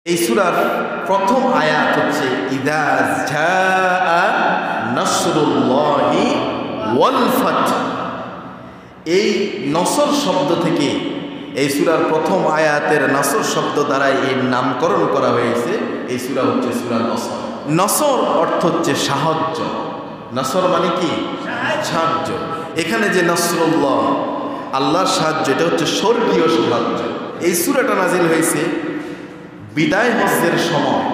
এই সূরার প্রথম আয়াত হচ্ছে ইযা জাআ নাসরুল্লাহি ওয়াল ফাত। এই নসর শব্দ থেকে এই সূরার প্রথম আয়াতের নসর শব্দ দ্বারা এর নামকরণ করা হয়েছে। এই সূরা হচ্ছে সূরা নসর। নসর অর্থ হচ্ছে সাহায্য। নসর মানে কি? সাহায্য। এখানে যে নাসরুল্লাহ, আল্লাহর সাহায্য, এটা হচ্ছে স্বর্গীয় সাহায্য। এই সূরাটা নাজিল হয়েছে বিদায় হজ্জের সময়,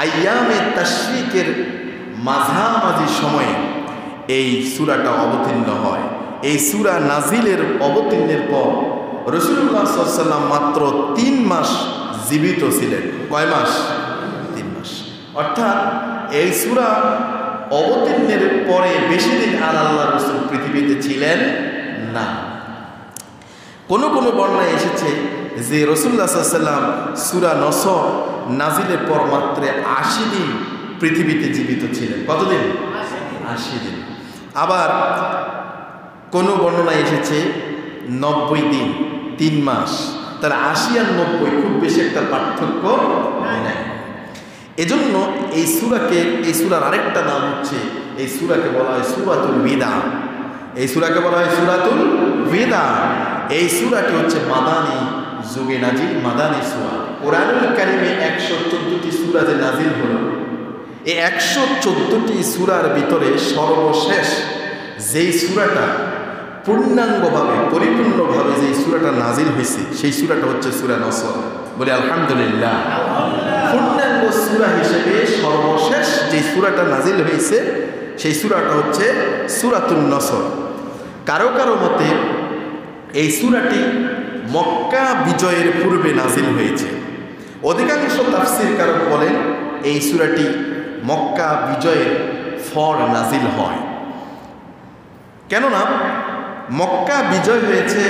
আইয়ামে তাশরিকের মাঝামাঝি সময়ে এই সূরাটা অবতীর্ণ হয়। এই সূরা নাজিলের অবতীর্ণের পর রাসূলুল্লাহ সাল্লাল্লাহু আলাইহি ওয়াসাল্লাম মাত্র 3 মাস জীবিত ছিলেন। কয় মাস? 3 মাস। অর্থাৎ এই সূরা অবতীর্ণের পরে বেশি দিন আর আল্লাহ রাসূল পৃথিবীতে ছিলেন না। কোনো কোনো বর্ণনায় এসেছে যে রাসূলুল্লাহ সাল্লাল্লাহু আলাইহি ওয়াসাল্লাম সূরা নসর নাজিলের পর মাত্র 80 দিন পৃথিবীতে জীবিত ছিলেন। কতদিন? 80 দিন। আবার কোনো বর্ণনায় এসেছে 90 দিন, 3 মাস। তার 80 আর 90 খুব বেশি একটা পার্থক্য নেই। এজন্য এই সূরার আরেকটা নাম হচ্ছে, এই সূরাকে বলা হয় সূরাতুল বিদা। এই সূরাকে বলা হয় সূরাতুল বিদা। এই সূরাটি হচ্ছে মাদানী যুগে নাজিল, মাদানী সূরা। কোরআনুল কারীমে 114টি সূরা যে নাজিল হলো, এই 114টি সূরার ভিতরে সর্বশেষ যেই সূরাটা পূর্ণাঙ্গভাবে পরিপূর্ণভাবে যেই সূরাটা নাজিল হয়েছে সেই সূরাটা হচ্ছে সূরা নসর। বলি আলহামদুলিল্লাহ। পূর্ণাঙ্গ সূরা হিসেবে সর্বশেষ যে সূরাটা নাজিল হয়েছে সেই সূরাটা হচ্ছে সূরাতুন নসর। কারো কারো মতে এই সূরাটি মক্কা বিজয়ের পূর্বে নাজিল হয়েছে। অধিকাংশ তাফসীরকারক বলেন এই সূরাটি মক্কা বিজয়ের পর নাজিল হয়। কেননা মক্কা বিজয় হয়েছে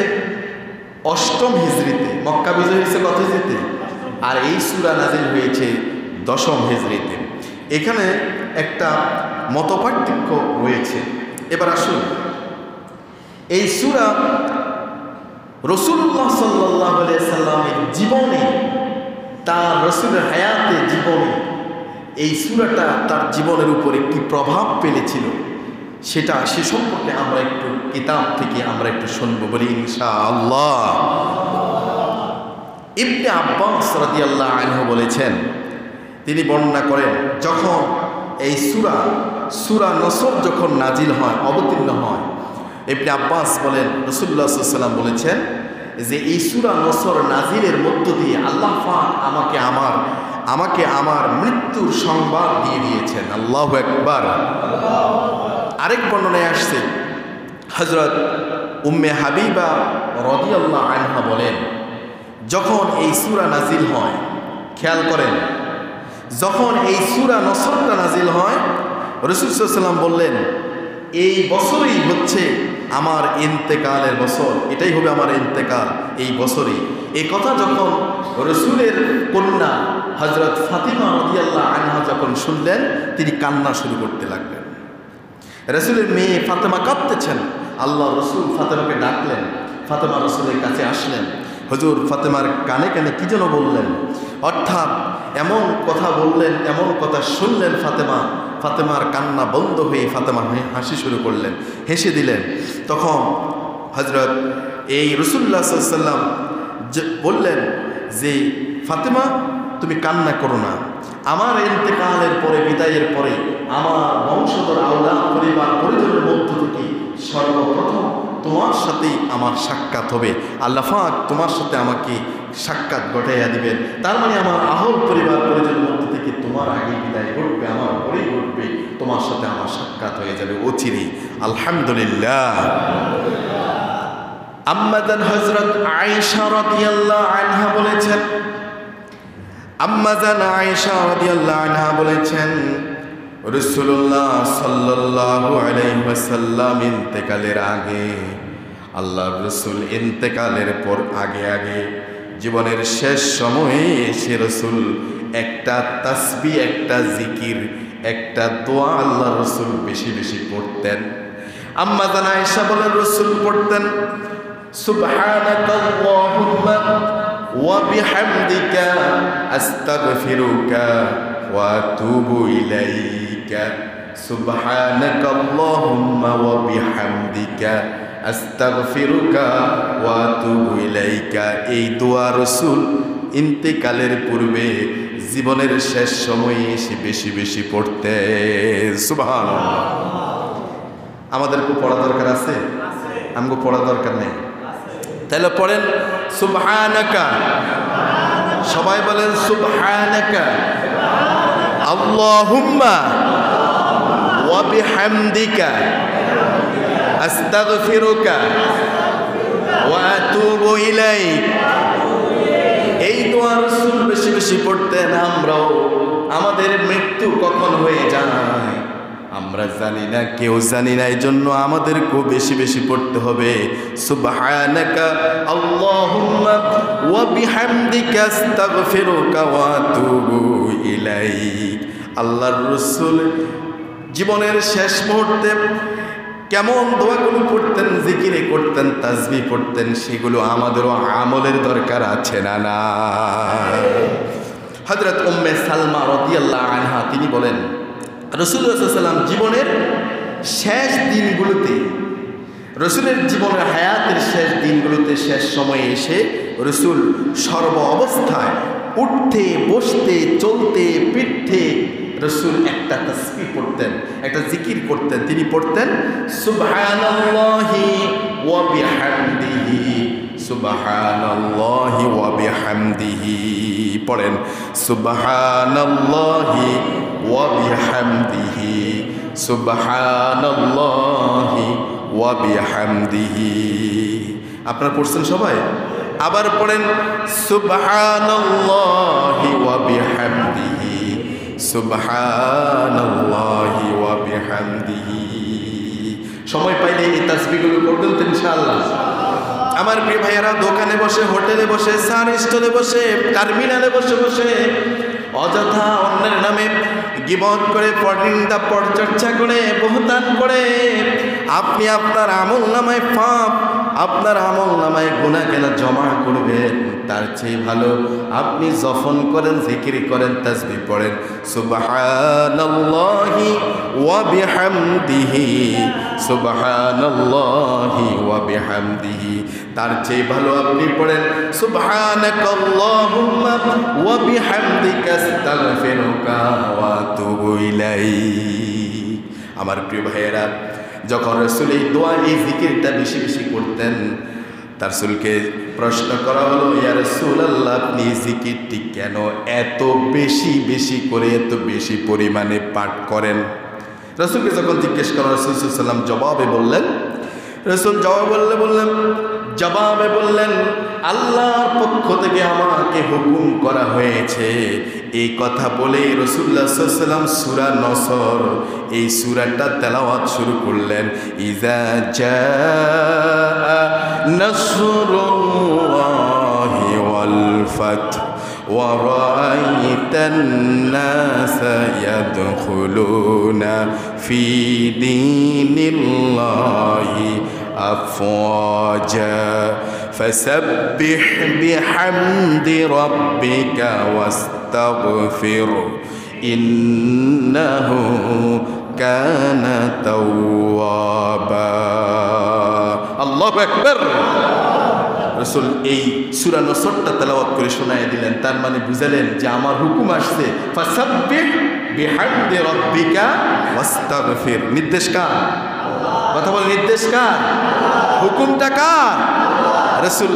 8ম হিজরিতে। মক্কা বিজয় হয়েছে কত হিজরিতে? আর এই সূরা নাজিল হয়েছে 10ম হিজরিতে। এখানে একটা মতপার্থক্য রয়েছে। এবার আসুন, এই সূরা রাসূলুল্লাহ সাল্লাল্লাহু আলাইহি সাল্লামের জীবনে, তার রাসূলের হায়াতে জীবনে এই সূরাটা তার জীবনের উপরে কি প্রভাব ফেলেছিল সে সম্পর্কে আমরা একটু কিতাব থেকে আমরা একটু শুনবো। বলি ইনশাআল্লাহ। ইবনে আব্বাস রাদিয়াল্লাহু আনহু বলেছেন, তিনি বর্ণনা করেন, যখন এই সূরা নসর যখন নাজিল হয়, অবতীর্ণ হয়, ইবনে আব্বাস বলেন রাসূলুল্লাহ সাল্লাল্লাহু আলাইহি ওয়াসাল্লাম বলেছেন যে এই সূরা নসর নাজিলের মধ্য দিয়ে আল্লাহ পাক আমাকে আমার মৃত্যুর সংবাদ দিয়ে দিয়েছেন। আল্লাহু আকবার। আরেক বর্ণনায় আসছে, হযরত উম্মে হাবিবা রাদিয়াল্লাহু আনহা বলেন, যখন এই সূরা নাজিল হয়, খেয়াল করেন, যখন এই সূরা নসরটা নাজিল হয়, রাসূল সাল্লাল্লাহু আলাইহি ওয়াসাল্লাম বললেন এই বছরই হচ্ছে আমার ইন্তেকালের বছর, এটাই হবে আমার ইন্তেকাল এই বছরই। এই কথা যখন রাসূলের কন্যা হযরত ফাতিমা রাদিয়াল্লাহু আনহা যখন শুনলেন, তিনি কান্না শুরু করতে লাগলেন। রাসূলের মেয়ে ফাতেমা কাঁদতেছেন। আল্লাহ রাসূল ফাতেমাকে ডাকলেন। ফাতেমা রাসূলের কাছে আসলেন। হুজুর ফাতেমার কানে কানে কি যেন বললেন, অর্থাৎ এমন কথা বললেন, এমন কথা শুনলেন ফাতেমার কান্না বন্ধ হয়ে ফাতেমা হাসি শুরু করলেন, হেসে দিলেন। তখন হযরত এই রাসূলুল্লাহ সাল্লাল্লাহু আলাইহি ওয়াসাল্লাম বললেন যে ফাতেমা, তুমি কান্না করো না। আমার ইন্তেকালের পরে, বিদায়ের পরে আমার বংশধর আওলাদ পরিবার পরিজনের মধ্য থেকে সর্বপ্রথম তোমার সাথেই আমার সাক্ষাৎ হবে। আল্লাহ পাক তোমার সাথে আমাকে সাক্ষাৎ ঘটাইয়া দিবেন। তার মানে আমার আহল পরিবার পরিজনের মধ্য থেকে তোমার আগে বিদায় ঘটবে, আমার পরেই ঘটবে, তোমার সাথে আমার সাক্ষাৎ হয়ে যাবে অচিরেই। আলহামদুলিল্লাহ। আম্মাজান হযরত আয়েশা রাদিয়াল্লাহু আনহা বলেছেন, রাসূলুল্লাহ সাল্লাল্লাহু আলাইহি ওয়াসাল্লাম ইন্তেকালের আগে, আল্লাহর রাসূল ইন্তেকালের পর আগে জীবনের শেষ সময়ে এসে রাসূল একটা তাসবিহ, একটা জিকির, একটা দোয়া আল্লাহর রাসূল বেশি বেশি পড়তেন। আম্মা জান আয়েশা বলেন, রাসূল পড়তেন সুবহানাকাল্লাহুম্মা ওয়া বিহামদিকা আস্তাগফিরুকা ওয়া আতুবু ইলাইকা সুবহানাকা আল্লাহুম্মা ওয়া বিহামদিকা আস্তাগফিরুকা ওয়া আতুবু ইলাইকা। এই দোয়া রাসূল ইন্তেকালের পূর্বে জীবনের শেষ সময়ে এসে বেশি বেশি পড়তে। সুবহানাল্লাহ। আমাদেরকে পড়া দরকার আছে? আমাকে পড়া দরকার নেই। তাহলে পড়েন সুবহানাকা, সবাই বলেন সুবহানাকা আল্লাহুম্মা ওয়া বিহামদিকা আস্তাগফিরুকা ওয়া আতুবু ইলাইক। এই দোয়া রাসূল বেশি বেশি পড়তেন। আমরাও, আমাদের মৃত্যু কখন হয়ে যায় আমরা জানি না, কেউ জানি না, এই জন্য আমাদেরকেও বেশি বেশি পড়তে হবে সুবহানাকা আল্লাহুম্মা ওয়া বিহামদিকা আস্তাগফিরুকা ওয়া আতুবু ইলাইক। আল্লাহর রাসূল জীবনের শেষ মুহূর্তে কেমন দোয়াগুলো পড়তেন, জিকিরে করতেন, তাসবিহ পড়তেন, সেগুলো আমাদেরও আমলের দরকার আছে না? না। হযরত উম্মে সালমা রাদিয়াল্লাহু আনহা তিনি বলেন রাসূলুল্লাহ সাল্লাল্লাহু আলাইহি ওয়াসাল্লাম জীবনের শেষ দিনগুলোতে, রাসূলের জীবনের হায়াতের শেষ দিনগুলোতে, শেষ সময়ে এসে রাসূল সর্ব অবস্থায় উঠতে বসতে চলতে ফিরতে রাসূল একটা তাসবিহ পড়তেন, একটা জিকির করতেন। তিনি পড়তেন সুবহানাল্লাহি ওয়া বিহামদিহি, সুবহানাল্লাহি ওয়া বিহামদিহি। পড়েন সুবহানাল্লাহি ওয়া বিহামদিহি, সুবহানাল্লাহি ওয়া বিহামদিহি। আপনারা পড়ছেন সবাই? আবার পড়েন সুবহানাল্লাহি ওয়া বিহামদিহি, সুবহানাল্লাহি ওয়া বিহামদিহি। সময় পাইলে এই তাসবিহগুলো পড়বেন তো ইনশাআল্লাহ। আমার প্রিয় ভাইয়েরা, দোকানে বসে, হোটেলে বসে, সার স্টলে বসে, টার্মিনালে বসে বসে অযথা অন্যের নামে গীবত করে, পরনিন্দা, পরচর্চা করে, বহতান করে আপনি আপনার আমল নামায় পাপ, আপনার আমল নামায় গুনাহ কেন জমা করবেন? তার চেয়ে ভালো আপনি যখন করেন, জিকির করেন, তাসবিহ পড়েন সুবহানাল্লাহি ওয়া বিহামদিহি, সুবহানাল্লাহি ওয়া বিহামদিহি। তার চেয়ে ভালো আপনি পড়েন সুবহানাকাল্লাহুম্মা ওয়া বিহামদিকা আস্তাগফিরুকা ওয়া আতুবু ইলাইক। আমার প্রিয় ভাইয়েরা, যখন রাসূল এই দোয়া, এই জিকিরটা বেশি বেশি করতেন, তার রাসূলকে প্রশ্ন করা হলো, ইয়া রাসূলুল্লাহ, আপনি জিকিরটি কেন এত বেশি বেশি করে, এত বেশি পরিমাণে পাঠ করেন? রাসূলকে যখন জিজ্ঞেস করা, রাসূল সাল্লাল্লাহু আলাইহি ওয়াসাল্লাম জবাবে বললেন, রাসূল জবাবে বললেন আল্লাহর পক্ষ থেকে আমাকে হুকুম করা হয়েছে। এই কথা বলে রাসূলুল্লাহ সাল্লাল্লাহু আলাইহি ওয়াসাল্লাম সূরা নসর, এই সূরাটা তেলাওয়াত শুরু করলেন। ইযা জাআ নাসরুল্লাহি ওয়াল ফাth ওয়া রাআইতান নাসা ইয়াদখুলুনা ফি দীনিল্লাহি আফওয়াজা ফাসাব্বিহ বিহামদি রাব্বিকা ওয়াস্তাগফির ইন্নাহু কানা তাওয়াবা। আল্লাহু আকবার। রাসূল এই সূরা নসরটা তেলাওয়াত করে শোনায় দিলেন। তার মানে বুঝালেন যে আমার হুকুম আসছে, ফাসাব্বিহ বিহামদি রাব্বিকা ওয়াস্তাগফির। নির্দেশ কার? কথা বলে, নির্দেশ কার? হুকুমটা কার? রাসূল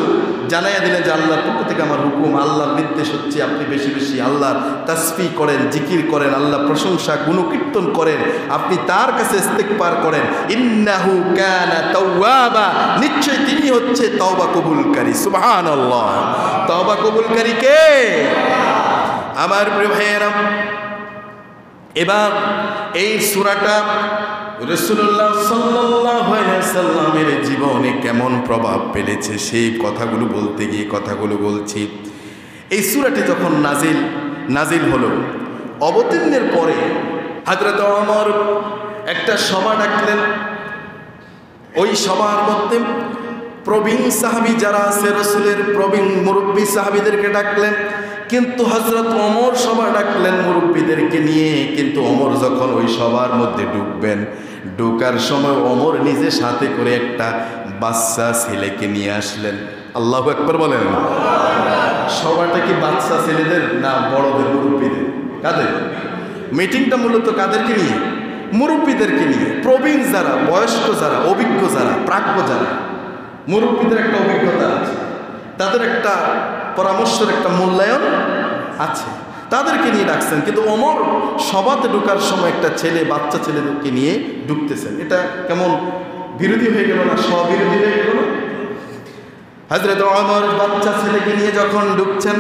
জানাইয়া দিলেন যে আল্লাহর পক্ষ থেকে আমার হুকুম, আল্লাহর নির্দেশ হচ্ছে আপনি বেশি বেশি আল্লাহর তাসবিহ করেন, জিকির করেন, আল্লাহ প্রশংসা গুণকীর্তন করেন, আপনি তার কাছে ইস্তিগফার করেন। ইন্নাহু কানা তাওয়াবা, নিশ্চয় তিনি হচ্ছে তওবা কবুলকারী। সুবহানাল্লাহ। তওবা কবুলকারী কে? আমার প্রিয় ভাইয়েরা, এবার এই সূরাটা রাসূলুল্লাহ সাল্লাল্লাহু আলাইহি ওয়াসাল্লামের জীবনে কেমন প্রভাব ফেলেছে সেই কথাগুলো বলতে গিয়ে কথাগুলো বলছি। এই সূরাটি যখন নাজিল হলো, অবতীর্ণের পরে হযরত ওমর একটা সভা ডাকলেন। ওই সভার মধ্যে প্রবীণ সাহাবী যারা আছে, রসুলের প্রবীণ মুরব্বী সাহাবীদেরকে ডাকলেন, কিন্তু হযরত ওমর সভা ডাকলেন মুরব্বীদেরকে নিয়ে। কিন্তু ওমর যখন ওই সবার মধ্যে ঢুকবেন, ঢোকার সময় ওমর নিজে সাথে করে একটা বাচ্চা ছেলেকে নিয়ে আসলেন। আল্লাহু আকবার বলেন। সবাটা কি বাচ্চা ছেলেদের না বড়দের, মুরব্বীদের? কাদের? মিটিংটা মূলত কাদেরকে নিয়ে? মুরব্বীদেরকে নিয়ে। প্রবীণ যারা, বয়স্ক যারা, অভিজ্ঞ যারা, প্রাজ্ঞ যারা, মুরব্বীদের একটা অভিজ্ঞতা আছে, তাদের একটা পরামর্শের একটা মূল্যায়ন আছে, তাদেরকে নিয়ে ডাকছেন। কিন্তু ওমর সভাতে ঢোকার সময় একটা ছেলে, বাচ্চা ছেলেদেরকে নিয়ে ঢুকতেছেন। এটা কেমন বিরোধী হয়ে গেল না? স্ববিরোধী হয়ে গেল না? হযরত ওমর বাচ্চা ছেলেকে নিয়ে যখন ঢুকছেন,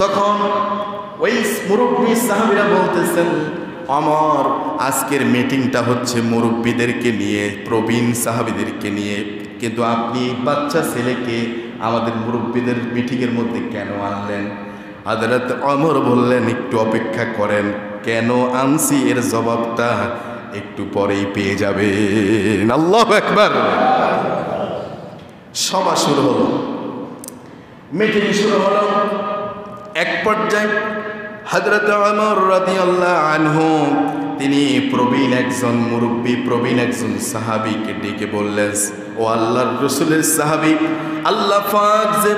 তখন ওই মুরব্বী সাহাবীরা বলতেছেন, ওমর আজকের মিটিংটা হচ্ছে মুরব্বীদেরকে নিয়ে, প্রবীণ সাহাবীদেরকে নিয়ে, কিন্তু আপনি বাচ্চা ছেলেকে আমাদের মুরব্বীদের মিটিংয়ের মধ্যে কেন আনলেন? হযরত ওমর বললেন, একটু অপেক্ষা করেন, কেন আনছি এর জবাবটা একটু পরেই পেয়ে যাবেন। আল্লাহু আকবার। সভা শুরু হলো, মিটিং শুরু হলো। এক পর্যায়ে হযরত ওমর রাদিয়াল্লাহু আনহু তিনি প্রবীণ একজন মুরব্বী, প্রবীণ একজন সাহাবীকে ডেকে বললেন, ও আল্লাহর রাসূলের সাহাবী, আল্লাহ পাক যে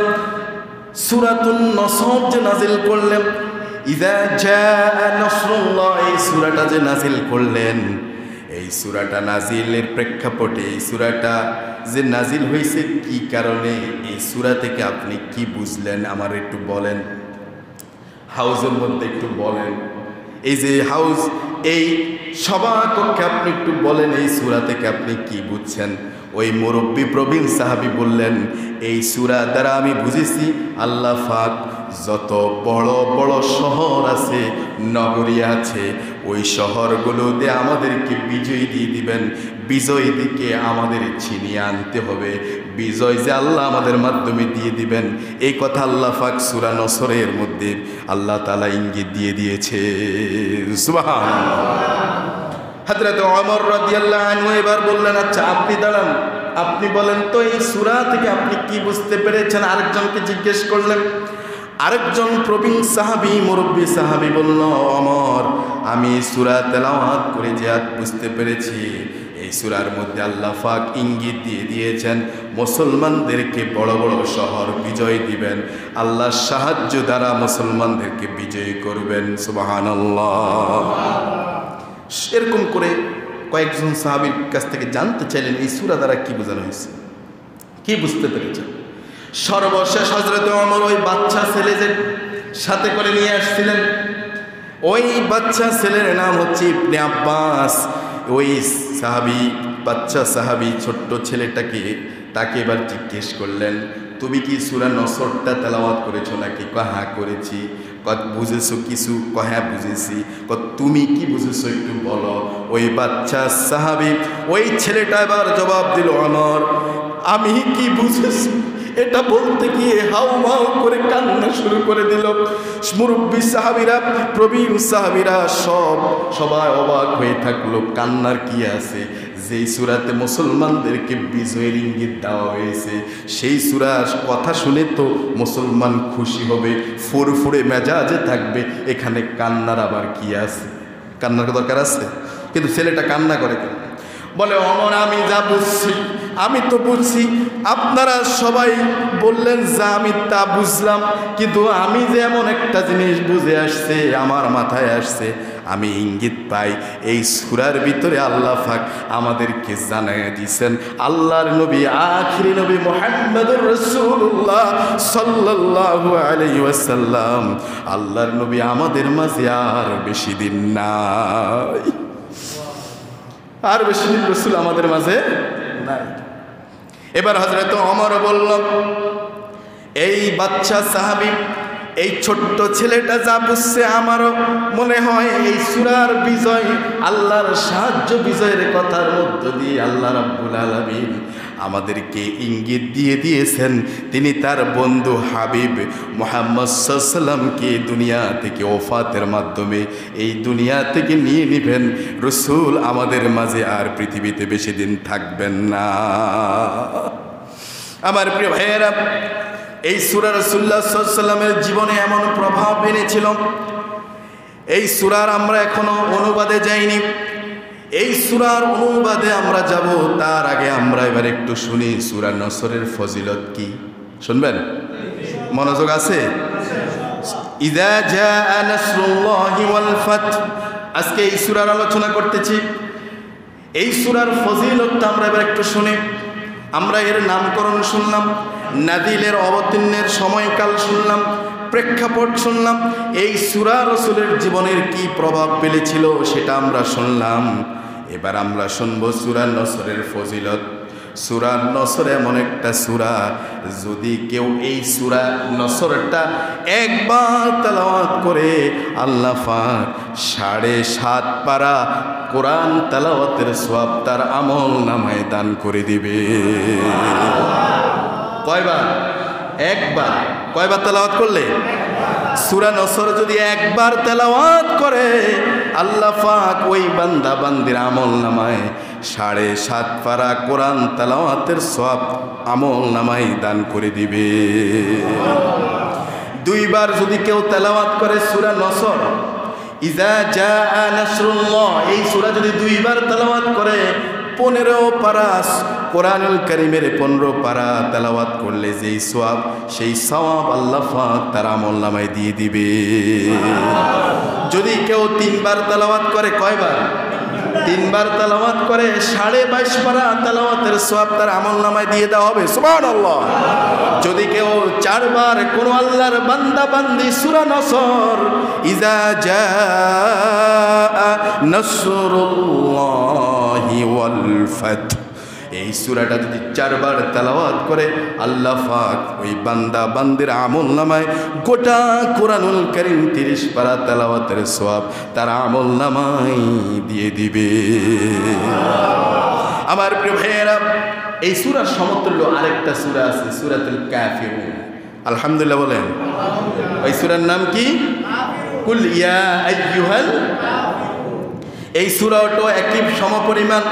সূরাতুন নসর যে নাজিল করলেন, ইযা জাআ নাসরুল্লাহ, এই সূরাটা যে নাজিল করলেন, এই সূরাটা নাজিলের প্রেক্ষাপটে, এই সূরাটা যে নাজিল হয়েছে কি কারণে, এই সূরা থেকে আপনি কি বুঝলেন আমার একটু বলেন। হাউজের মধ্যে একটু বলেন, এই যে হাউস, এই সভাকক্ষে আপনি একটু বলেন এই সূরা থেকে আপনি কি বুঝছেন। ওই মুরব্বী প্রবীণ সাহাবী বললেন, এই সূরা দ্বারা আমি বুঝেছি আল্লাহ পাক যত বড় বড় শহর আছে, নগরী আছে, ওই শহরগুলোতে আমাদেরকে বিজয় দিয়ে দিবেন, বিজয় দিকে আমাদের ছিনিয়ে আনতে হবে, বিজয় যে আল্লাহ আমাদের মাধ্যমে দিয়ে দিবেন, এই কথা আল্লাহ পাক সূরা নসরের মধ্যে আল্লাহ তাআলা ইঙ্গিত দিয়ে দিয়েছে। সুবহানাল্লাহ। হযরত ওমর রাদিয়াল্লাহু আনহু এবার বললেন, আচ্ছা আপনি দাঁড়ান, আপনি বলেন তো এই সূরা থেকে আপনি কি বুঝতে পেরেছেন। আরেকজনকে জিজ্ঞেস করলেন। আরেকজন প্রবীণ সাহাবী, মুরব্বী সাহাবী বলল, ওমর আমি সূরা তেলাওয়াত করে যে বুঝতে পেরেছি, এই সূরার মধ্যে আল্লাহ পাক ইঙ্গিত দিয়ে দিয়েছেন মুসলমানদেরকে বড় বড় শহর বিজয় দিবেন, আল্লাহর সাহায্য দ্বারা মুসলমানদেরকে বিজয় করবেন। সুবহানাল্লাহ। এরকম করে কয়েকজন সাহাবীর কাছ থেকে জানতে চাইলেন এই সূরা দ্বারা কি বোঝানো হয়েছে, কি বুঝতে পেরেছেন। সর্বশেষ হযরত ওমর ওই বাচ্চা ছেলে যে সাথে করে নিয়ে আসছিলেন, ওই বাচ্চা ছেলের নাম হচ্ছে ইবনে আব্বাস। ওই সাহাবী, বাচ্চা সাহাবী, ছোট্ট ছেলেটাকে তাকে এবার জিজ্ঞেস করলেন, তুমি কি সূরা নসরটা তেলাওয়াত করেছো নাকি? হ্যাঁ করেছি। বুঝেছো কিছু? হ্যাঁ বুঝেছি। তুমি কি বুঝেছো একটু বলো। ওই বাচ্চা সাহাবী, ওই ছেলেটা এবার জবাব দিল, ওমর আমি কি বুঝেছি এটা বলতে গিয়ে হাউমাউ করে কান্না শুরু করে দিল। মুরব্বী সাহাবীরা, প্রবীণ সাহাবীরা সবাই অবাক হয়ে থাকলো। কান্নার কি আছে? যেই সূরাতে মুসলমানদেরকে বিজয়ের ইঙ্গিত দেওয়া হয়েছে, সেই সূরার কথা শুনে তো মুসলমান খুশি হবে, ফুরফুরে মেজাজে থাকবে, এখানে কান্নার আবার কি আছে? কান্নার দরকার আছে? কিন্তু ছেলেটা কান্না করে কেন? বলে, ওমর আমি যা বুঝছি আমি তো বুঝছি, আপনারা সবাই বললেন যা আমি তা বুঝলাম, কিন্তু আমি যে এমন একটা জিনিস বুঝে আসছে, আমার মাথায় আসছে, আমি ইঙ্গিত পাই এই সূরার ভিতরে আল্লাহ পাক আমাদেরকে জানাইয়া দিয়েছেন আল্লাহর নবী, আখিরি নবী মুহাম্মদুর রাসূলুল্লাহ সাল্লাল্লাহু আলাইহি ওয়াসাল্লাম, আল্লাহর নবী আমাদের মাঝে আর বেশি দিন নাই, আর বেশি দিন রাসূল আমাদের মাঝে নাই। এবার হযরত ওমর বলল, এই বাচ্চা সাহাবী, এই ছোট্ট ছেলেটা যা বুঝছে আমারও মনে হয় এই সূরার বিজয়, আল্লাহর সাহায্য, বিজয়ের কথার মধ্য দিয়ে আল্লাহ রাব্বুল আলামিন আমাদেরকে ইঙ্গিত দিয়ে দিয়েছেন তিনি তার বন্ধু হাবিব মুহাম্মদ সাল্লাল্লাহু আলাইহি ওয়াসাল্লামকে দুনিয়া থেকে ওফাতের মাধ্যমে এই দুনিয়া থেকে নিয়ে নেবেন। রাসূল আমাদের মাঝে আর পৃথিবীতে বেশি দিন থাকবেন না। আমার প্রিয় ভাইয়েরা, এই সূরা রাসূলুল্লাহ সাল্লাল্লাহু আলাইহি ওয়াসাল্লামের জীবনে এমন প্রভাব এনেছিল। এই সূরার আমরা এখনো অনুবাদে যাইনি। এই সূরার অনুবাদে আমরা যাব, তার আগে আমরা এবার একটু শুনি সূরা নসরের ফজিলত কি। শুনবেন? মনোযোগ আছে? ইযা জাআ নাসরুল্লাহি ওয়াল ফাত। আজকে এই সূরার আলোচনা করতেছি। এই সূরার ফজিলতটা আমরা এবার একটু শুনি। আমরা এর নামকরণ শুনলাম, নাজিলের অবতীর্ণের সময়কাল শুনলাম, প্রেক্ষাপট শুনলাম, এই সূরা রাসূলের জীবনের কি প্রভাব ফেলেছিল সেটা আমরা শুনলাম। এবার আমরা শুনবো সূরা নসরের ফজিলত। সূরা নসর এমন একটা সূরা, যদি কেউ এই সূরা নসরটা একবার তেলাওয়াত করে আল্লাহ পাক 7.5 পারা কোরআন তেলাওয়াতের সওয়াব তার আমল নামায় দান করে দিবে। কয়বার? একবার। কয়বার তেলাওয়াত করলে? সূরা নসর যদি একবার তেলাওয়াত করে আল্লাহ পাক ওই বান্দা বান্দির আমল নামায় 7.5 পারা কোরআন তেলাওয়াতের সওয়াব আমল নামায় দান করে দিবে। 2 বার যদি কেউ তেলাওয়াত করে সূরা নসর, ইযা জাআ নাসরুল্লাহ, এই সূরা যদি 2 বার তেলাওয়াত করে 15 পারা কোরআনুল কারীমের 15 পারা তেলাওয়াত করলে যেই সওয়াব, সেই সওয়াব আল্লাহ পাক তার আমলনামায় দিয়ে দিবে। যদি কেউ 3 বার তেলাওয়াত করে, কয়বার? 3 বার তেলাওয়াত করে 22.5 পারা তেলাওয়াতের সওয়াব তার আমলনামায় দিয়ে দেওয়া হবে। সুবহানাল্লাহ। যদি কেউ 4 বার কোন আল্লাহর বান্দা বান্দি সূরা নসর, ইযা জাআ নাসরুল্লাহি ওয়াল ফাত, এই সূরাটা যদি 4 বার তেলাওয়াত করে আল্লাহ পাক ওই বান্দা বান্দির আমলনামায় গোটা কোরআনুল কারীম 30 পারা তেলাওয়াতের সওয়াব তার আমলনামায় দিয়ে দিবে। আমার প্রিয় ভাইয়েরা, এই সূরার সমতুল্য আরেকটা সূরা আছে, সূরাতুল কাফিরুন। আলহামদুলিল্লাহ বলেন। ওই সূরার নাম কি? কুল ইয়া আইয়ুহাল। এই সূরাটাও একই সমপরিমাণ।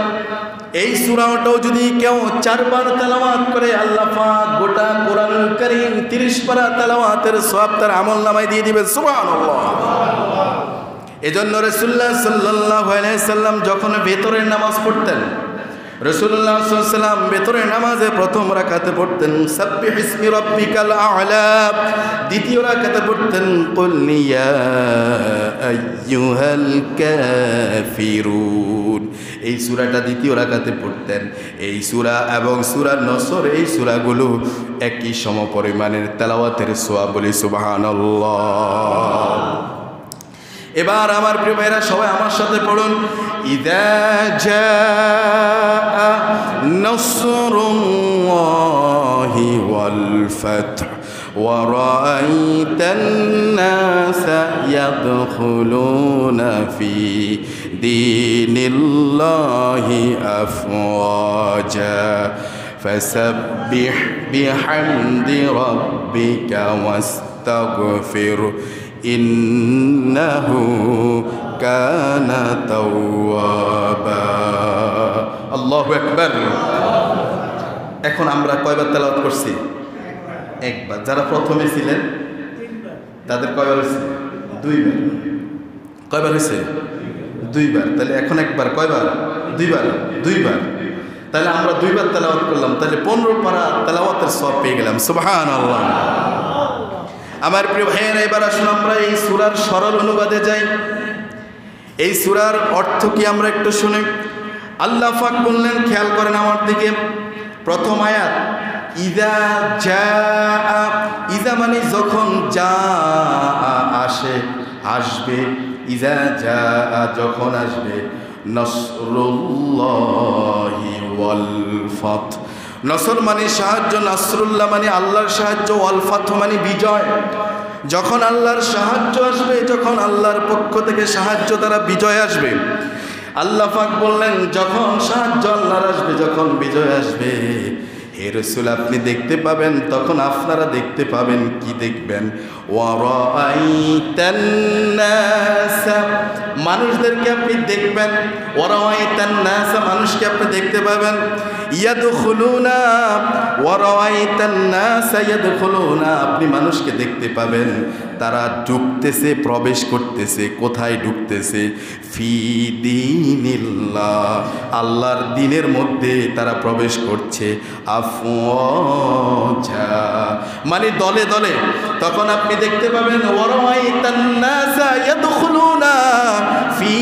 এই সূরাটাও যদি কেউ 4 বার তেলাওয়াত করে আল্লাহ পাক গোটা কোরআনুল কারীম 30 পারা তেলাওয়াতের সওয়াব তার আমলনামায় দিয়ে দিবেন। সুবহানাল্লাহ। এজন্য রাসূলুল্লাহ সাল্লাল্লাহু আলাইহি সাল্লাম যখন ভেতরের নামাজ পড়তেন, রাসূলুল্লাহ সাল্লাল্লাহু আলাইহি সাল্লাম ভেতরের নামাজে প্রথম রাকাতে পড়তেন সাব্বিহিসমি রাব্বিকাল আ'লা, দ্বিতীয় রাকাতে পড়তেন কুল ইয়া আইয়ুহাল কাফিরুন। এই সূরাটা দ্বিতীয় রাকাতে পড়তেন। এই সূরা এবং সূরা নসর, এই সূরাগুলো একই সমপরিমাণের তেলাওয়াতের সওয়াব। বলি সুবহানাল্লাহ। এবার আমার প্রিয় ভাইরা সবাই আমার সাথে পড়ুন, ইযা জাআ নাসরুল্লাহি ওয়াল ফাত ওয়া রাআইতান নাসা ইয়াদখুলুনা ফি দীনিল্লাহি আফওয়াজা ফাসাব্বিহ বিহামদি রাব্বিকা ওয়াস্তাগফির ইন্নাহু কানা তাওয়াবা। আল্লাহু আকবার। এখন আমরা কয়বার তেলাওয়াত করছি? একবার। যারা প্রথমে ছিলেন তাদের কয়বার হয়েছে? 2 বার। কয়বার হয়েছে? 2 বার। তাহলে এখন একবার। কয়বার? 2 বার। 2 বার। তাহলে আমরা 2 বার তেলাওয়াত করলাম, তাহলে 15 পারা তেলাওয়াতের সওয়াব পেয়ে গেলাম। সুবহানাল্লাহ। আমার প্রিয় ভাইয়েরা, এবার আসুন আমরা এই সূরার সরল অনুবাদে যাই। এই সূরার অর্থ কি আমরা একটু শুনি। আল্লাহ পাক বললেন, খেয়াল করেন আমার দিকে, প্রথম আয়াত ইযা জাআ। ইযা মানে যখন, যা আসে, আসবে। ইযা জাআ যখন আসবে, নাসরুল্লাহি ওয়াল ফাত। নসর মানে সাহায্য, নাসরুল্লাহ মানে আল্লাহর সাহায্য, ওয়াল ফাত মানে বিজয়। যখন আল্লাহর সাহায্য আসবে, যখন আল্লাহর পক্ষ থেকে সাহায্য দ্বারা বিজয় আসবে। আল্লাহ পাক বললেন, যখন সাহায্য আল্লাহর আসবে, যখন বিজয় আসবে, হে রাসূল আপনি দেখতে পাবেন, তখন আপনারা দেখতে পাবেন। কি দেখবেন? ওয়ারাআইতান নাস, মানুষদেরকে আপনি দেখবেন। ওয়ারাআইতান নাস, মানুষকে আপনি দেখতে পাবেন। ইয়াদখুলুনা, ওয়ারাআইতান নাস ইয়াদখুলুনা, আপনি মানুষকে দেখতে পাবেন তারা ঢুকতেছে, প্রবেশ করতেছে। কোথায় ঢুকতেছে? ফি দীনিল্লাহ, আল্লাহর দ্বীনের মধ্যে তারা প্রবেশ করছে। আফওয়াজা, মানে দলে দলে। তখন আপনি দেখতে পাবেন ওয়ারাআইতান নাস ইয়াদখুলুনা ফি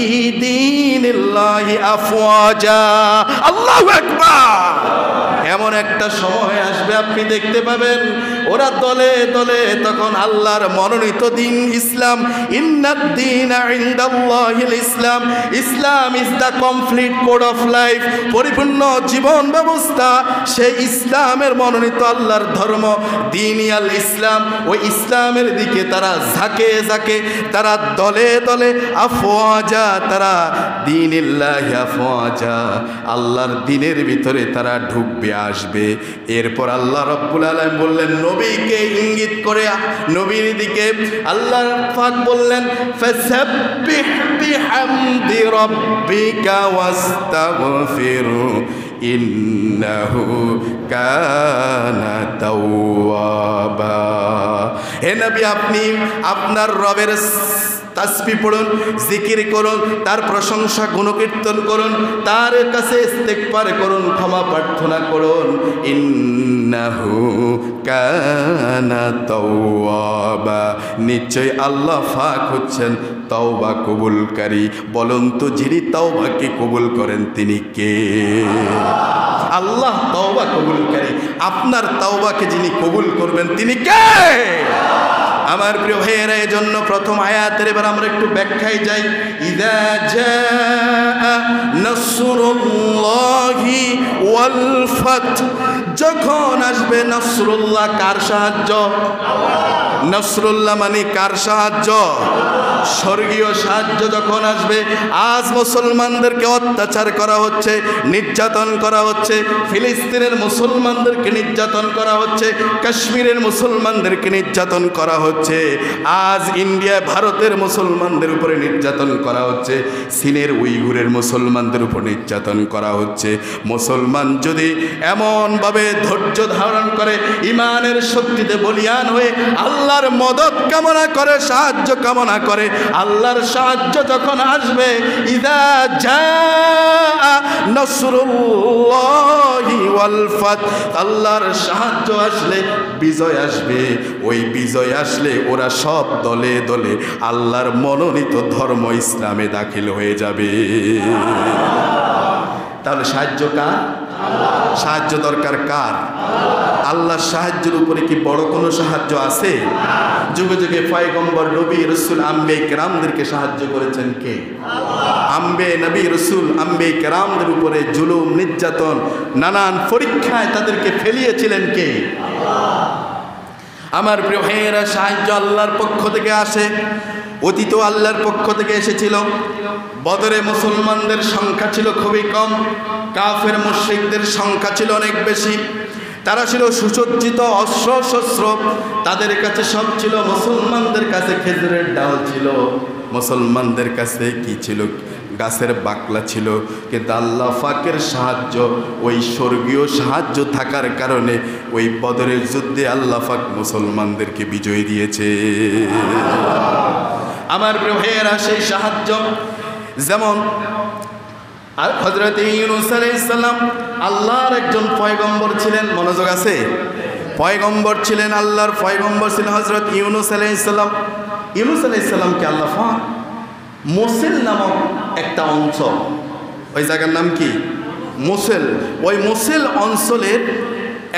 দীনিল্লাহি আফওয়াজা। আল্লাহু আকবার। এমন একটা সময় আসবে আপনি দেখতে পাবেন ওরা দলে দলে তখন আল্লাহর মনোনীত দিন ইসলাম, ইন্নাদ-দীনা ইনদাল্লাহিল ইসলাম, Islam is the complete code of life, পরিপূর্ণ জীবন ব্যবস্থা। সেই ইসলামের মনোনীত আল্লাহর ধর্ম দীনিয়াল ইসলাম, ওই ইসলামের দিকে তারা ঝাঁকে ঝাঁকে, তারা দলে দলে আফওয়াজা, তারা দীনিল্লাহি আফওয়াজা, আল্লাহর দ্বীনের ভিতরে তারা ঢুকবে, আসবে। এরপর আল্লাহ রাব্বুল আলামিন বললেন, নবীকে ইঙ্গিত করে নবীর দিকে আল্লাহ পাক বললেন, ফাসাব্বিহ বিহামদি রাব্বিকা ওয়াস্তাগফিরু ইন্নাহু কানা তাওয়াবা। হে নবী, আপনি আপনার রবের তাসবিহ পড়ুন, জিকির করুন, তার প্রশংসা গুণকীর্তন করুন, তার কাছে ইস্তেগফার করুন, ক্ষমা প্রার্থনা করুন। ইন্নাহু কানা তাওয়াবা, নিশ্চয় আল্লাহ পাক হচ্ছেন তওবা কবুলকারী। বলুন তো, যিনি তওবাকে কবুল করেন তিনি কে? আল্লাহ তওবা কবুলকারী। আপনার তওবাকে যিনি কবুল করবেন তিনি কে? আমার প্রিয় ভাইয়েরা, এই জন্য প্রথম আয়াতের এবার আমরা একটু ব্যাখ্যায় যাই। ইযা জাআ নাসরুল্লাহি ওয়াল ফাত, যখন আসবে নাসরুল্লাহ, কার সাহায্য? নাসরুল্লাহ মানে কার সাহায্য? স্বর্গীয় সাহায্য যখন আসবে। আজ মুসলমানদেরকে অত্যাচার করা হচ্ছে, নির্যাতন করা হচ্ছে, ফিলিস্তিনের মুসলমানদেরকে নির্যাতন করা হচ্ছে, কাশ্মীরের মুসলমানদেরকে নির্যাতন করা হচ্ছে, আজ ইন্ডিয়া ভারতের মুসলমানদের উপরে নির্যাতন করা হচ্ছে, চীনের উইঘুরের মুসলমানদের উপর নির্যাতন করা হচ্ছে। মুসলমান যদি এমনভাবে ধৈর্য ধারণ করে, ইমানের শক্তিতে বলিয়ান হয়ে আল্লাহর মদদ কামনা করে, সাহায্য কামনা করে, আল্লাহর সাহায্য যখন আসবে, ইযা জাআ নাসরুল্লাহি ওয়াল ফাত, আল্লাহর সাহায্য আসলে বিজয় আসবে। ওই বিজয় আসলে ওরা সব দলে দলে আল্লাহর মনোনীত ধর্ম ইসলামে দাখিল হয়ে যাবে। তাহলে সাহায্য কার? সাহায্য দরকার কার? আল্লাহর সাহায্যের উপরে কি বড় কোনো সাহায্য আছে? যুগে যুগে পয়গম্বর, নবী, রাসূল, আম্বিয়া কেরামদেরকে সাহায্য করেছেন কে? আম্বিয়া, নবী, রাসূল, আম্বিয়া কেরামদের উপরে জুলুম, নির্যাতন, নানান পরীক্ষায় তাদেরকে ফেলিয়েছিলেন কে? আমার প্রিয় ভাইয়েরা, সাহায্য আল্লাহর পক্ষ থেকে আসে। অতীত আল্লাহর পক্ষ থেকে এসেছিল। বদরে মুসলমানদের সংখ্যা ছিল খুবই কম, কাফের মুশরিকদের সংখ্যা ছিল অনেক বেশি। তারা ছিল সুসজ্জিত, অস্ত্র শস্ত্র তাদের কাছে সব ছিল। মুসলমানদের কাছে খেজুরের ডাল ছিল, মুসলমানদের কাছে কি ছিল? গাছের বাকলা ছিল। কিন্তু আল্লাহ পাকের সাহায্য, ওই স্বর্গীয় সাহায্য থাকার কারণে ওই বদরের যুদ্ধে আল্লাহ পাক মুসলমানদেরকে বিজয় দিয়েছে। আমার প্রিয় ভাইয়েরা, সেই সাহায্য যেমন আর হযরত ইউনূস আলাইহিস সালাম আল্লাহর একজন পয়গম্বর ছিলেন। মনোযোগ আছে? পয়গম্বর ছিলেন, আল্লাহর পয়গম্বর ছিলেন হযরত ইউনূস আলাইহিস সালাম। ইউনূস আলাইহিস সালামকে আল্লাহ পাক মোসেল নামক একটা অঞ্চল, ওই জায়গার নাম কি? মোসেল। ওই মোসেল অঞ্চলের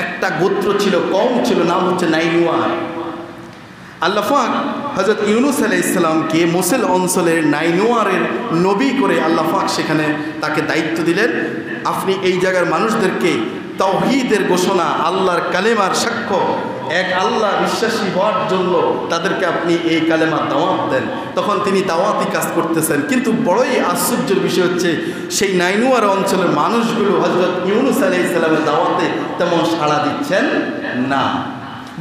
একটা গোত্র ছিল, কওম ছিল, নাম হচ্ছে নাইনুয়া। আল্লাহ পাক হযরত ইউনূস আলাইহিস সালামকে মোসেল অঞ্চলের নাইনুয়ারের নবী করে আল্লাহ পাক সেখানে তাকে দায়িত্ব দিলেন, আপনি এই জায়গার মানুষদেরকে তাওহীদের ঘোষণা, আল্লাহর কালেমার সাক্ষ্য, এক আল্লাহ বিশ্বাসী হওয়ার জন্য তাদেরকে আপনি এই কালেমা দাওয়াত দেন। তখন তিনি দাওয়াতি কাজ করতেছেন। কিন্তু বড়ই আশ্চর্যের বিষয় হচ্ছে, সেই নাইনুয়ার অঞ্চলের মানুষগুলো হযরত ইউনূস আলাইহিস সালামের দাওয়াতে তেমন সাড়া দিচ্ছেন না।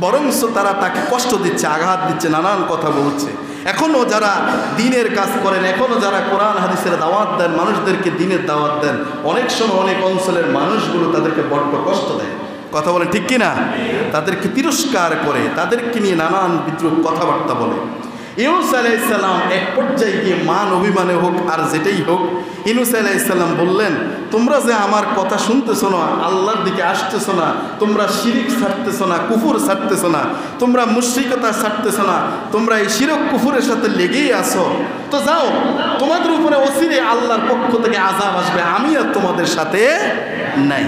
বরঞ্চ তারা তাকে কষ্ট দিচ্ছে, আঘাত দিচ্ছে, নানান কথা বলছে। এখনও যারা দ্বীনের কাজ করেন, এখনও যারা কোরআন হাদিসের দাওয়াত দেন, মানুষদেরকে দ্বীনের দাওয়াত দেন, অনেক সময় অনেক অঞ্চলের মানুষগুলো তাদেরকে বড্ড কষ্ট দেয়। কথা বলেন ঠিক কিনা? তাদেরকে তিরস্কার করে, তাদেরকে নিয়ে নানান বিদ্রুপ কথাবার্তা বলে। ইউনূস আলাইহিস সালাম এক পর্যায়ে গিয়ে মান অভিমানে হোক আর যেটাই হোক, ইউনূস আলাইহিস সালাম বললেন, তোমরা যে আমার কথা শুনতেছো না, আল্লাহর দিকে আসতেছো না, তোমরা শিরিক ছাড়তেছো না, কুফুর ছাড়তেছো না, তোমরা মুশরিকতা ছাড়তেছো না, তোমরা এই শিরক কুফুরের সাথে লেগেই আছো, তো যাও, তোমাদের উপরে অচিরে আল্লাহর পক্ষ থেকে আযাব আসবে, আমি আর তোমাদের সাথে নাই।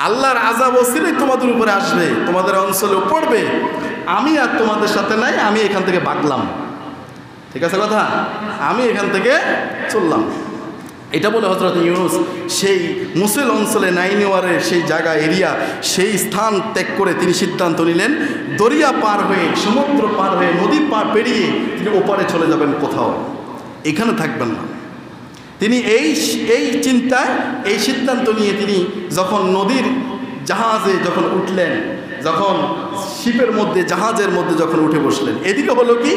আল্লাহর আযাব অচিরেই তোমাদের উপরে আসবে, তোমাদের অঞ্চলেও পড়বে, আমি আর তোমাদের সাথে নাই, আমি এখান থেকে ভাগলাম। ঠিক আছে কথা? আমি এখান থেকে চললাম। এটা বলে হযরত ইউনূস সেই মুসিল অঞ্চলে নাইনিওয়ারের সেই জায়গা এরিয়া, সেই স্থান ত্যাগ করে তিনি সিদ্ধান্ত নিলেন দরিয়া পার হয়ে, সমুদ্র পার হয়ে, নদী পার পেরিয়ে তিনি ওপারে চলে যাবেন, কোথাও এখানে থাকবেন না। তিনি এই চিন্তায়, এই সিদ্ধান্ত নিয়ে তিনি যখন নদীর জাহাজে যখন উঠলেন, যখন শিপের মধ্যে, জাহাজের মধ্যে যখন উঠে বসলেন, এদিকে হলো কি,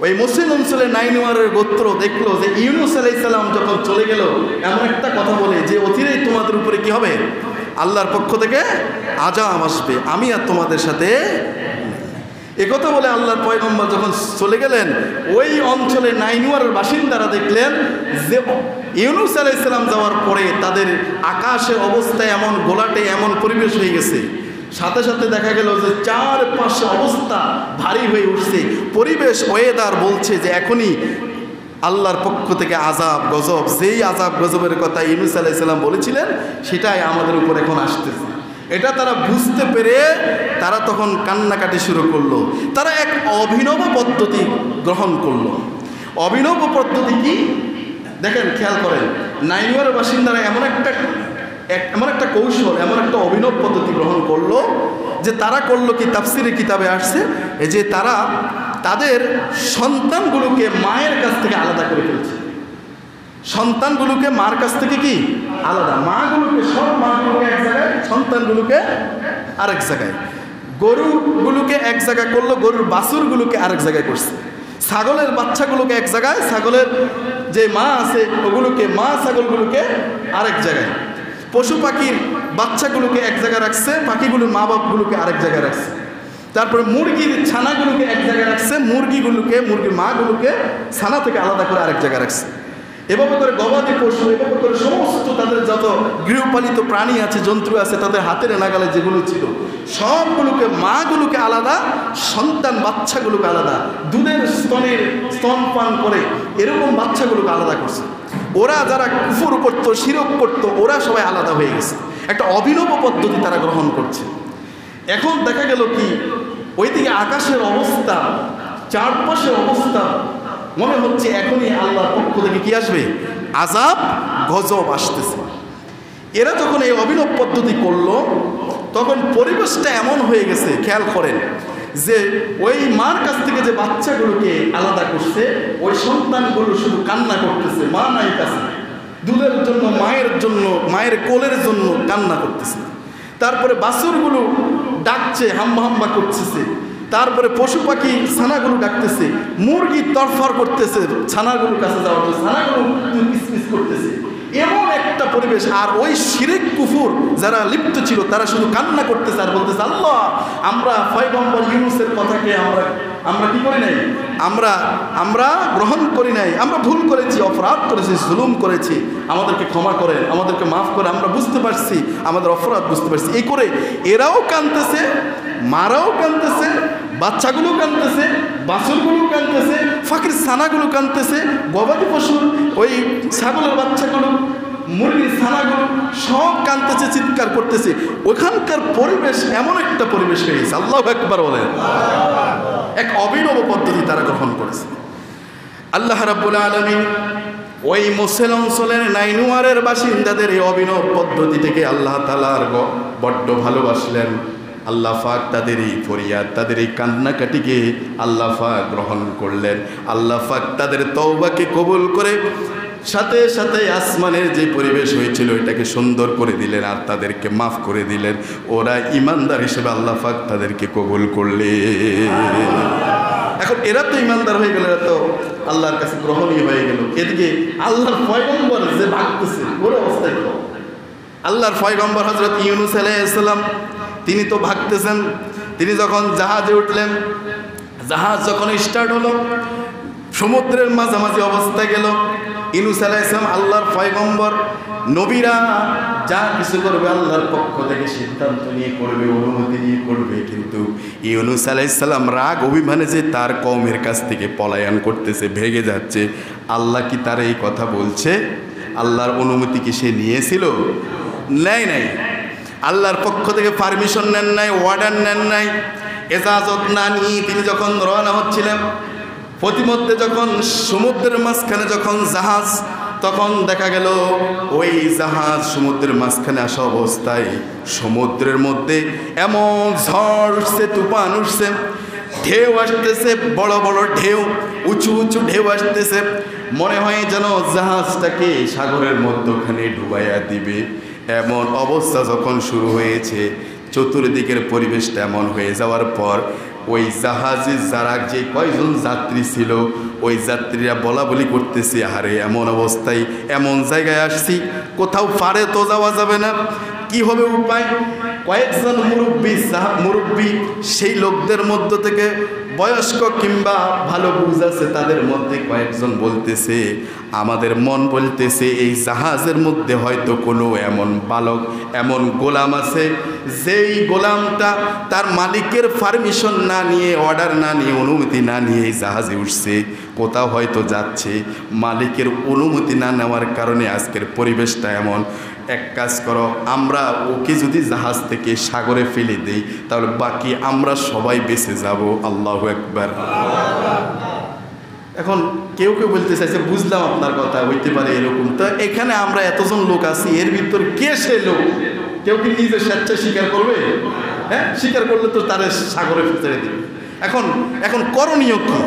ওই মুসলিম অঞ্চলে নাইনুয়ারের গোত্র দেখলো যে ইউনূস আলাইহিস সালাম যখন চলে গেল, এমন একটা কথা বলে যে অচিরেই তোমাদের উপরে কি হবে, আল্লাহর পক্ষ থেকে আযাব আসবে, আমি আর তোমাদের সাথে। একথা বলে আল্লাহর পয়গম্বর যখন চলে গেলেন, ওই অঞ্চলে নাইনুয়ারের বাসিন্দারা দেখলেন যে ইউনূস আলাইহিস সালাম যাওয়ার পরে তাদের আকাশে অবস্থায় এমন গোলাটে, এমন পরিবেশ হয়ে গেছে, সাথে সাথে দেখা গেল যে চারপাশে অবস্থা ভারী হয়ে উঠছে, পরিবেশ ওয়েদার বলছে যে এখনই আল্লাহর পক্ষ থেকে আযাব গজব, যেই আযাব গজবের কথা ইউনূস আলাইহিস সালাম বলেছিলেন সেটাই আমাদের উপর এখন আসতেছে। এটা তারা বুঝতে পেরে তারা তখন কান্নাকাটি শুরু করলো। তারা এক অভিনব পদ্ধতি গ্রহণ করলো। অভিনব পদ্ধতি কি দেখেন, খেয়াল করেন, নাইনুয়ারের বাসিন্দারা এমন একটা কৌশল, এমন একটা অভিনব পদ্ধতি গ্রহণ করলো যে তারা করলো কি, তাফসিরের কিতাবে আসছে যে তারা তাদের সন্তানগুলোকে মায়ের কাছ থেকে আলাদা করে ফেলছে। সন্তানগুলোকে মার কাছ থেকে কি আলাদা, মাগুলোকে, সব মাগুলোকে এক জায়গায়, সন্তানগুলোকে আরেক জায়গায়, গরুগুলোকে এক জায়গায় করলো, গরুর বাছুরগুলোকে আরেক জায়গায় করছে, ছাগলের বাচ্চাগুলোকে এক জায়গায়, ছাগলের যে মা আছে ওগুলোকে, মা ছাগলগুলোকে আরেক জায়গায়, পশু পাখির বাচ্চাগুলোকে এক জায়গায় রাখছে, পাখিগুলোর মা বাপগুলোকে আরেক জায়গায় রাখছে, তারপরে মুরগির ছানাগুলোকে এক জায়গায় রাখছে, মুরগির মাগুলোকে ছানা থেকে আলাদা করে আরেক জায়গায় রাখছে। এভাবে করে গবাদি পশু, এভাবে করে সমস্ত তাদের যত গৃহপালিত প্রাণী আছে, জন্তু আছে, তাদের হাতের নাগালে যেগুলো ছিল সবগুলোকে, মাগুলোকে আলাদা, সন্তান বাচ্চাগুলোকে আলাদা, দুধের স্তনপান করে এরকম বাচ্চাগুলোকে আলাদা করছে। ওরা যারা কুফর করতো, শিরক করতো, ওরা সবাই আলাদা হয়ে গেছে। একটা অভিনব পদ্ধতি তারা গ্রহণ করছে। এখন দেখা গেল কি, ওইদিকে আকাশের অবস্থা, চারপাশের অবস্থা, মনে হচ্ছে এখনই আল্লাহর পক্ষ থেকে কি আসবে, আযাব গজব আসতেছে। এরা যখন এই অভিনব পদ্ধতি করলো, তখন পরিবেশটা এমন হয়ে গেছে, খেয়াল করেন, যে ওই মার কাছ থেকে যে বাচ্চাগুলোকে আলাদা করছে, ওই সন্তানগুলো শুধু কান্না করতেছে, মা নাই কাছে, দুধের জন্য, মায়ের জন্য, মায়ের কোলের জন্য কান্না করতেছে। তারপরে বাছুরগুলো ডাকছে, হাম্বা হাম্বা করতেছে, তারপরে পশু পাখি ছানাগুলো ডাকতেছে, মুরগি তরফর করতেছে ছানাগুলোর কাছে যাওয়ার জন্য, ছানাগুলো কিসমিস করতেছে, এমন একটা পরিবেশ। আর ওই শিরক কুফুর যারা লিপ্ত ছিল তারা শুধু কান্না করতেছে আর বলতেছে, আল্লাহ, আমরা পয়গম্বর ইউনূসের কথাকে আমরা কি করি নাই, আমরা গ্রহণ করি নাই, আমরা ভুল করেছি, অপরাধ করেছি, জুলুম করেছি, আমাদেরকে ক্ষমা করেন, আমাদেরকে মাফ করে, আমরা বুঝতে পারছি, আমাদের অপরাধ বুঝতে পারছি। এই করে এরাও কাঁদতেছে, মারাও কাঁদতেছে, বাচ্চাগুলো কাঁদতেছে, বাছুরগুলো কাঁদতেছে, ফাঁকির ছানাগুলো কাঁদতেছে, গবাদি পশুর ওই ছাগলের বাচ্চাগুলো, মুরগির ছানাগুলো সব কাঁদতেছে, চিৎকার করতেছে। ওখানকার পরিবেশ এমন একটা পরিবেশ হয়ে গেছে, আল্লাহু আকবার বলেন। এক অভিনব পদ্ধতি তারা গ্রহণ করেছে। আল্লাহ রাব্বুল আলামিন ওই মুসেল অঞ্চলের নাইনুয়ারের বাসিন্দাদের এই অভিনব পদ্ধতি থেকে আল্লাহ তাআলার বড্ড ভালোবাসলেন। আল্লাহ পাক তাদের এই ফরিয়াদ, তাদের এই কান্নাকাটিকে আল্লাহ পাক গ্রহণ করলেন। আল্লাহ পাক তাদের তওবাকে কবুল করে সাথে সাথে আসমানের যে পরিবেশ হয়েছিল এটাকে সুন্দর করে দিলেন আর তাদেরকে মাফ করে দিলেন। ওরা ইমানদার হিসেবে আল্লাহ পাক তাদেরকে কবুল করলেন। এখন এরা তো ইমানদার হয়ে গেল, এরা তো আল্লাহর কাছে গ্রহণীয় হয়ে গেল। এদিকে আল্লাহর পয়গম্বর যে ভাগতেছে ওর অবস্থা কি? আল্লাহর পয়গম্বর হযরত ইউনূস আলাইহিস সালাম তিনি তো ভাগতেছেন। তিনি যখন জাহাজে উঠলেন, জাহাজ যখন স্টার্ট হলো, সমুদ্রের মাঝামাঝি অবস্থায় গেল। ইউনূস আলাইহিস সালাম আল্লাহর পয়গম্বর, নবীরা যা কিছু করবে আল্লাহর পক্ষ থেকে সিদ্ধান্ত নিয়ে করবে, অনুমতি নিয়ে করবে। কিন্তু ইউনূস আলাইহিস সালাম রাগ অভিমানে যে তার কওমের কাছ থেকে পলায়ন করতেছে, ভেগে যাচ্ছে, আল্লাহ কি তার এই কথা বলছে? আল্লাহর অনুমতি কি সে নিয়েছিল? নেয় নাই। আল্লাহর পক্ষ থেকে পারমিশন নেন নাই, অর্ডার নেন নাই, এজাজত না নিয়ে তিনি যখন রওনা হচ্ছিলেন, প্রতিমধ্যে যখন সমুদ্রের মাঝখানে যখন জাহাজ, তখন দেখা গেল ওই জাহাজ সমুদ্রের মাঝখানে আসা অবস্থায় সমুদ্রের মধ্যে এমন ঝড় উঠছে, তুফান উঠছে, ঢেউ আসতেছে, বড় বড় ঢেউ, উঁচু উঁচু ঢেউ আসতেছে। মনে হয় যেন জাহাজটাকে সাগরের মধ্যখানে ডুবাইয়া দিবে। এমন অবস্থা যখন শুরু হয়েছে, চতুর্দিকের পরিবেশটা এমন হয়ে যাওয়ার পর ওই জাহাজে যারা যে কয়জন যাত্রী ছিল ওই যাত্রীরা বলা বলি করতেছে, আরে এমন অবস্থায় এমন জায়গায় আসছি, কোথাও পারে তো যাওয়া যাবে না, কি হবে উপায়? কয়েকজন মুরব্বী সেই লোকদের মধ্য থেকে বয়স্ক কিংবা ভালো বুঝ আছে তাদের মধ্যে কয়েকজন বলতেছে, আমাদের মন বলতেছে এই জাহাজের মধ্যে হয়তো কোনো এমন বালক, এমন গোলাম আছে যেই গোলামটা তার মালিকের পারমিশন না নিয়ে, অর্ডার না নিয়ে, অনুমতি না নিয়ে এই জাহাজে উঠছে, কোথাও হয়তো যাচ্ছে, মালিকের অনুমতি না নেওয়ার কারণে আজকের পরিবেশটা এমন। এক কাজ করো, আমরা ওকে যদি জাহাজ থেকে সাগরে ফেলে দেই তাহলে বাকি আমরা সবাই বেঁচে যাব। আল্লাহু আকবার। এখন কেউ কেউ বলতে চাইছে, বুঝলাম আপনার কথা, হইতে পারে এরকম, তো এখানে আমরা এতজন লোক আছি, এর ভিতর কে সে লোক? কেউ কি নিজে স্বেচ্ছায় স্বীকার করবে? হ্যাঁ, স্বীকার করলে তো তারা সাগরে ছেড়ে দিবে। এখন করণীয় কি?